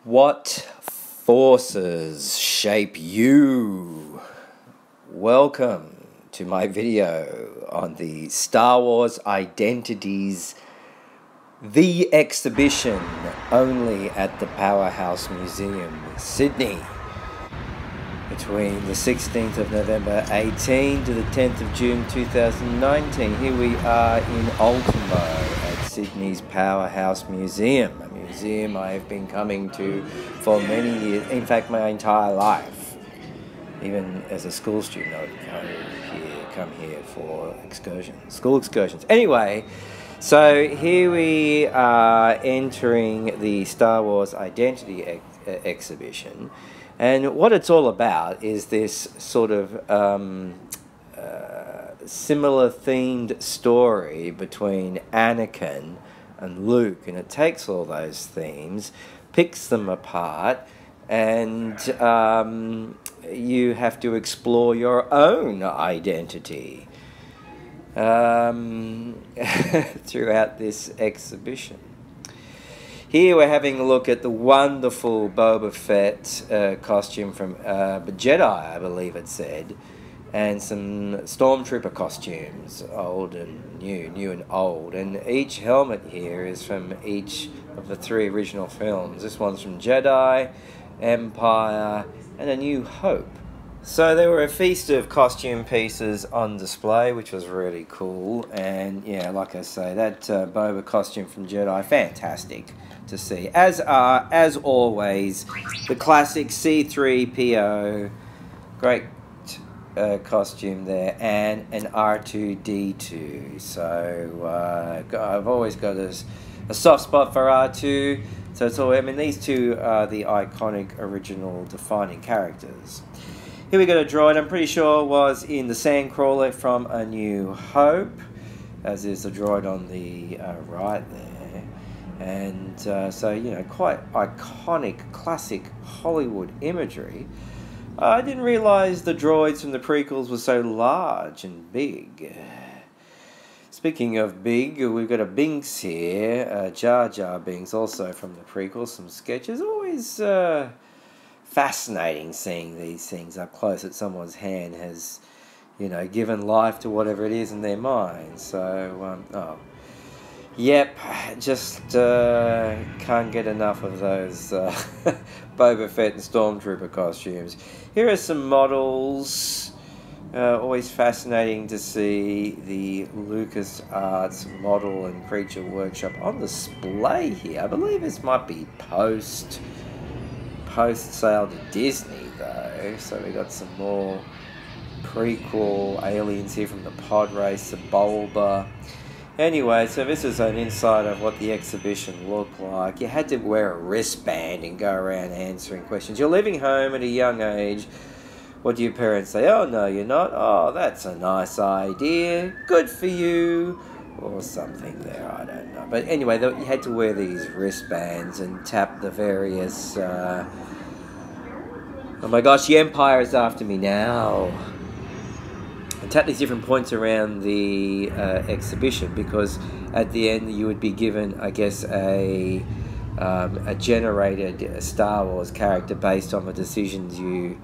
What forces shape you? Welcome to my video on the Star Wars Identities, the exhibition only at the Powerhouse Museum, Sydney, between the 16th of November 18 to the 10th of June 2019. Here we are in Ultimo at Sydney's Powerhouse Museum, a museum I have been coming to for many years, in fact my entire life. Even as a school student, I would come here for excursions, school excursions. Anyway, so here we are entering the Star Wars Identity exhibition. And what it's all about is this sort of similar themed story between Anakin and Luke. And it takes all those themes, picks them apart, and you have to explore your own identity throughout this exhibition. Here we're having a look at the wonderful Boba Fett costume from Jedi, I believe it said, and some Stormtrooper costumes, old and new and old. And each helmet here is from each of the three original films. This one's from Jedi, Empire, and A New Hope. So there were a feast of costume pieces on display, which was really cool. And yeah, like I say, that Boba costume from Jedi, fantastic to see. As are, as always, the classic C-3PO, great costume there, and an R2-D2. So I've always got a soft spot for R2. So it's all, I mean, these two are the iconic, original, defining characters. Here we got a droid I'm pretty sure was in the Sandcrawler from A New Hope, as is the droid on the right there. And so, you know, quite iconic, classic Hollywood imagery. I didn't realise the droids from the prequels were so large and big. Speaking of big, we've got a Binks here, Jar Jar Binks, also from the prequels, some sketches. Always fascinating seeing these things up close, that someone's hand has, you know, given life to whatever it is in their mind. So, yep, just can't get enough of those Boba Fett and Stormtrooper costumes. Here are some models. Always fascinating to see the LucasArts model and creature workshop on display here. I believe this might be post-sale to Disney though, so we got some more prequel aliens here from the pod race, the Bulba. Anyway, so this is an insight of what the exhibition looked like. You had to wear a wristband and go around answering questions. You're leaving home at a young age. What do your parents say? Oh, no, you're not. Oh, that's a nice idea. Good for you. Or something there, I don't know. But anyway, you had to wear these wristbands and tap the various... oh my gosh, the Empire is after me now. And tap these different points around the exhibition, because at the end you would be given, I guess, a generated Star Wars character based on the decisions you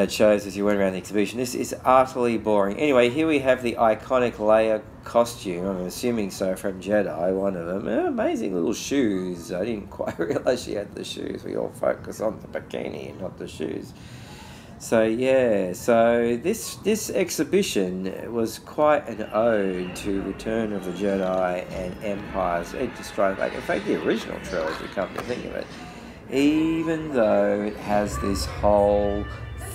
chose as you went around the exhibition. This is utterly boring. Anyway, here we have the iconic Leia costume, I'm assuming so, from Jedi, one of them. Amazing little shoes. I didn't quite realise she had the shoes. We all focus on the bikini and not the shoes. So yeah, so this exhibition was quite an ode to Return of the Jedi and Empire's Edge to Strike Back. In fact, the original trilogy, come to think of it, even though it has this whole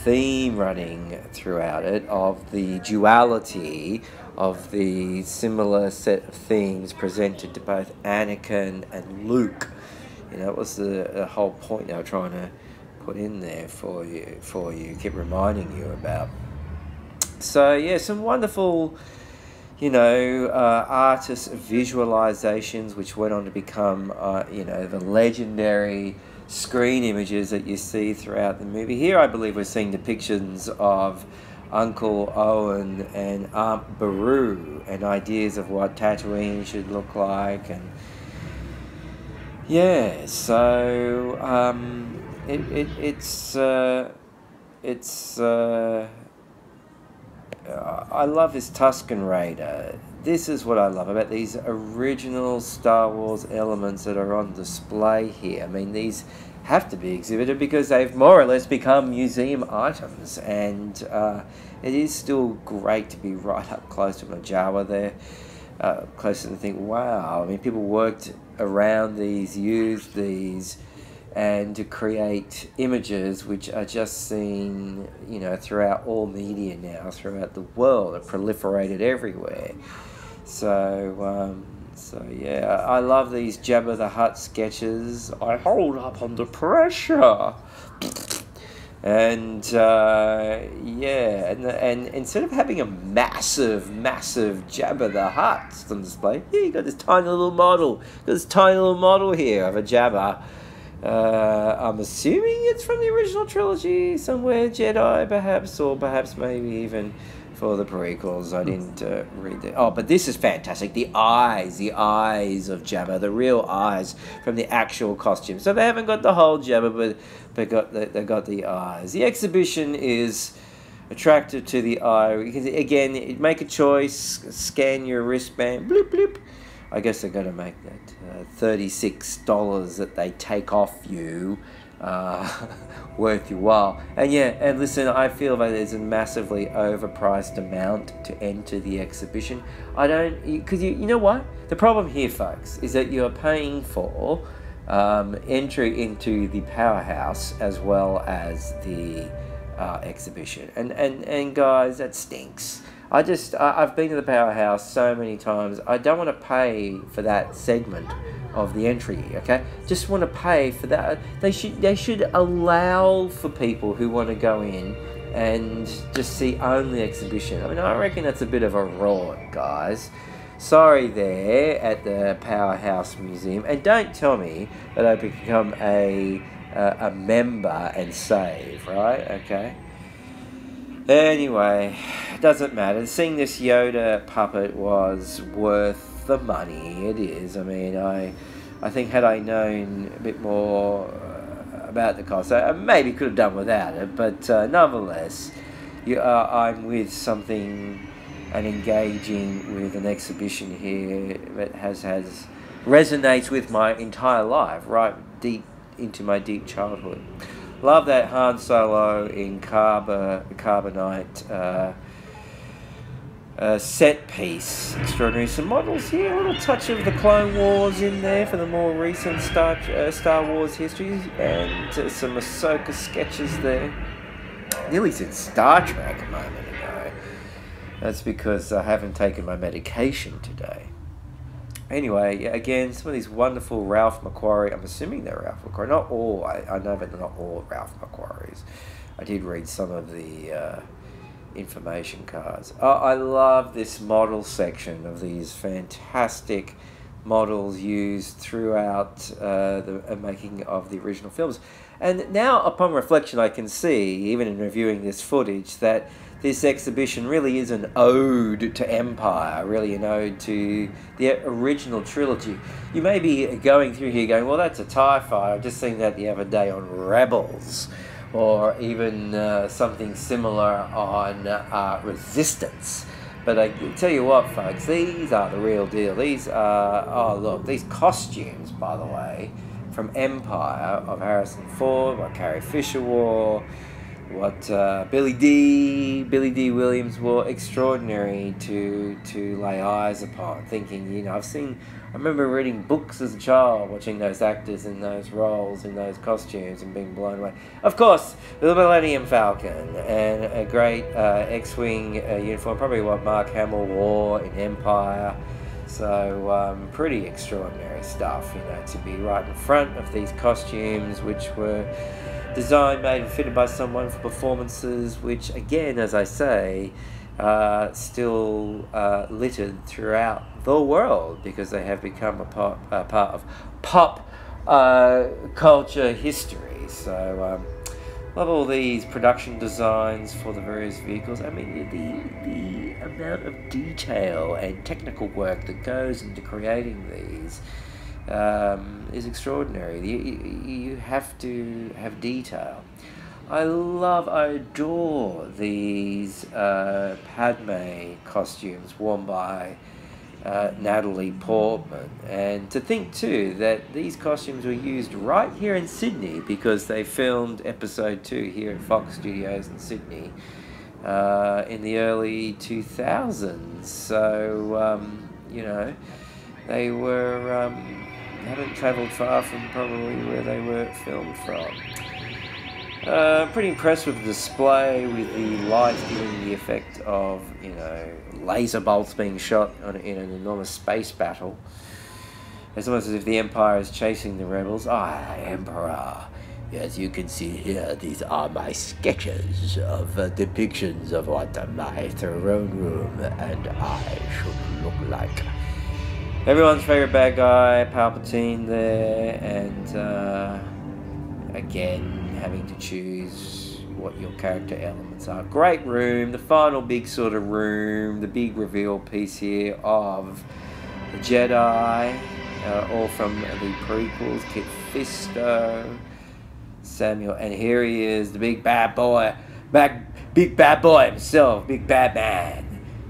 theme running throughout it of the duality of the similar set of themes presented to both Anakin and Luke. You know, it was the whole point they were trying to put in there for you, keep reminding you about. So yeah, some wonderful, you know, artist visualizations, which went on to become, you know, the legendary screen images that you see throughout the movie. Here I believe we're seeing depictions of Uncle Owen and Aunt Beru and ideas of what Tatooine should look like, and Yeah, so it's I love this Tusken Raider. This is what I love about these original Star Wars elements that are on display here. I mean, these have to be exhibited because they've more or less become museum items, and it is still great to be right up close to a Jawa there, close to think, wow. I mean, people worked around these, used these, and to create images which are just seen, you know, throughout all media now, throughout the world, are proliferated everywhere. So yeah, I love these Jabba the Hutt sketches. I hold up under pressure. And yeah, and instead of having a massive Jabba the Hutt on display, yeah, you got this tiny little model. Here of a Jabba. I'm assuming it's from the original trilogy, somewhere Jedi, perhaps, or perhaps maybe even for the prequels. I didn't read that. Oh, but this is fantastic. The eyes of Jabba, the real eyes from the actual costume. So they haven't got the whole Jabba, but they got the eyes. The exhibition is attractive to the eye. You can, again, make a choice, scan your wristband, bloop bloop. I guess they're going to make that $36 that they take off you worth your while. And yeah, and listen, I feel that there's a massively overpriced amount to enter the exhibition. I don't, because you know what? The problem here, folks, is that you're paying for entry into the Powerhouse as well as the exhibition. And guys, that stinks. I've been to the Powerhouse so many times. I don't want to pay for that segment of the entry, okay? Just want to pay for that. They should allow for people who want to go in and just see only exhibition. I mean, I reckon that's a bit of a rort, guys. Sorry there at the Powerhouse Museum. And don't tell me that I become a member and save, right? Okay. Anyway, it doesn't matter. Seeing this Yoda puppet was worth the money. It is. I mean, I think had I known a bit more about the cost, I maybe could have done without it. But nonetheless, I'm with something and engaging with an exhibition here that resonates with my entire life, right deep into my deep childhood. Love that Han Solo in carbonite set piece. Extraordinary. Some models here. A little touch of the Clone Wars in there for the more recent Star Wars history. And some Ahsoka sketches there. Nearly said Star Trek a moment ago. That's because I haven't taken my medication today. Anyway, again, some of these wonderful Ralph McQuarrie. I'm assuming they're Ralph McQuarrie. Not all. I know that they're not all Ralph McQuarries. I did read some of the information cards. Oh, I love this model section of these fantastic models used throughout the making of the original films. And now, upon reflection, I can see, even in reviewing this footage, that this exhibition really is an ode to Empire, really an ode to the original trilogy. You may be going through here going, well, that's a TIE fighter. I've just seen that the other day on Rebels, or even something similar on Resistance. But I tell you what, folks, these are the real deal. These are, oh, look, these costumes, by the way, from Empire of Harrison Ford, what Carrie Fisher wore, what Billy D. Williams wore, extraordinary to lay eyes upon. Thinking, I remember reading books as a child, watching those actors in those roles, in those costumes, and being blown away. Of course, the Millennium Falcon and a great X-wing uniform, probably what Mark Hamill wore in Empire. So pretty extraordinary stuff, to be right in front of these costumes, which were designed, made, and fitted by someone for performances which, again, as I say, still littered throughout the world because they have become a part of pop culture history. So, love all these production designs for the various vehicles. I mean, the amount of detail and technical work that goes into creating these is extraordinary. You have to have detail. I adore these Padme costumes worn by Natalie Portman, and to think too that these costumes were used right here in Sydney, because they filmed episode 2 here at Fox Studios in Sydney in the early 2000s. So you know, they were haven't travelled far from probably where they were filmed from. Pretty impressed with the display, with the lights giving the effect of, you know, laser bolts being shot in an enormous space battle. It's almost as if the Empire is chasing the rebels. Emperor. As you can see here, these are my sketches of depictions of what my throne room and I should look like. Everyone's favourite bad guy, Palpatine there, and again, having to choose what your character elements are. Great room, the final big sort of room, the big reveal piece here of the Jedi, all from the prequels, Kit Fisto, Samuel, and here he is, the big bad boy, big bad boy himself, big bad man,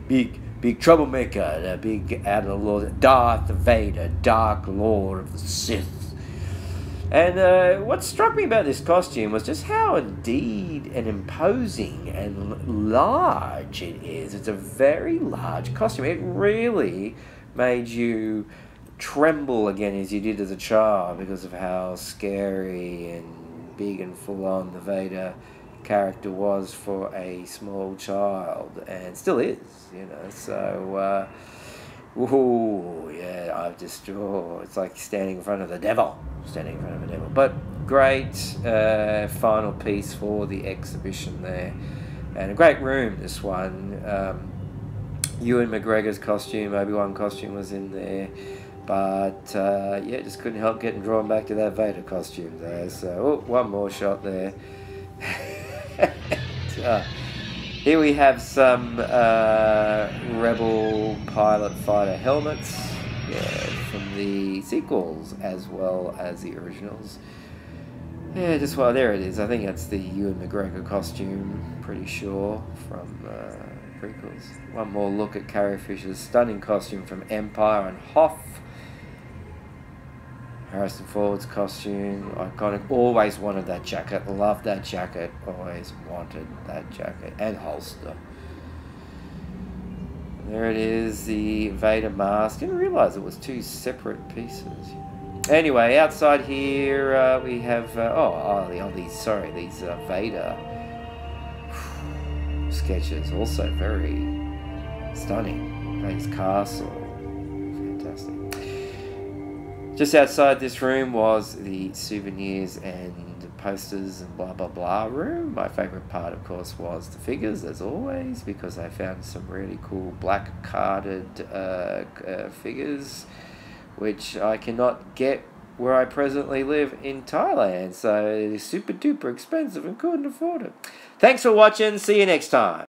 big troublemaker, the big Lord, Darth Vader, Dark Lord of the Sith. And what struck me about this costume was just how indeed and imposing and large it is. It's a very large costume. It really made you tremble again as you did as a child, because of how scary and big and full-on the Vader character was for a small child, and still is, you know. So ooh, yeah, it's like standing in front of the devil. But great final piece for the exhibition there. And a great room, this one. Ewan McGregor's costume, Obi-Wan costume was in there. But, yeah, just couldn't help getting drawn back to that Vader costume there. So, one more shot there. Here we have some Rebel pilot fighter helmets, from the sequels as well as the originals. Yeah, there it is. I think that's the Ewan McGregor costume, pretty sure, from prequels. One more look at Carrie Fisher's stunning costume from Empire and Hoth. Harrison Ford's costume, iconic. Always wanted that jacket. Loved that jacket. Always wanted that jacket and holster. There it is, the Vader mask. Didn't realise it was 2 separate pieces. Anyway, outside here we have these Vader sketches. Also very stunning. Vader's castle. Fantastic. Just outside this room was the souvenirs and posters and blah blah blah room. My favourite part, of course, was the figures, as always, because I found some really cool black carded figures, which I cannot get where I presently live in Thailand, so it is super duper expensive and couldn't afford it. Thanks for watching. See you next time.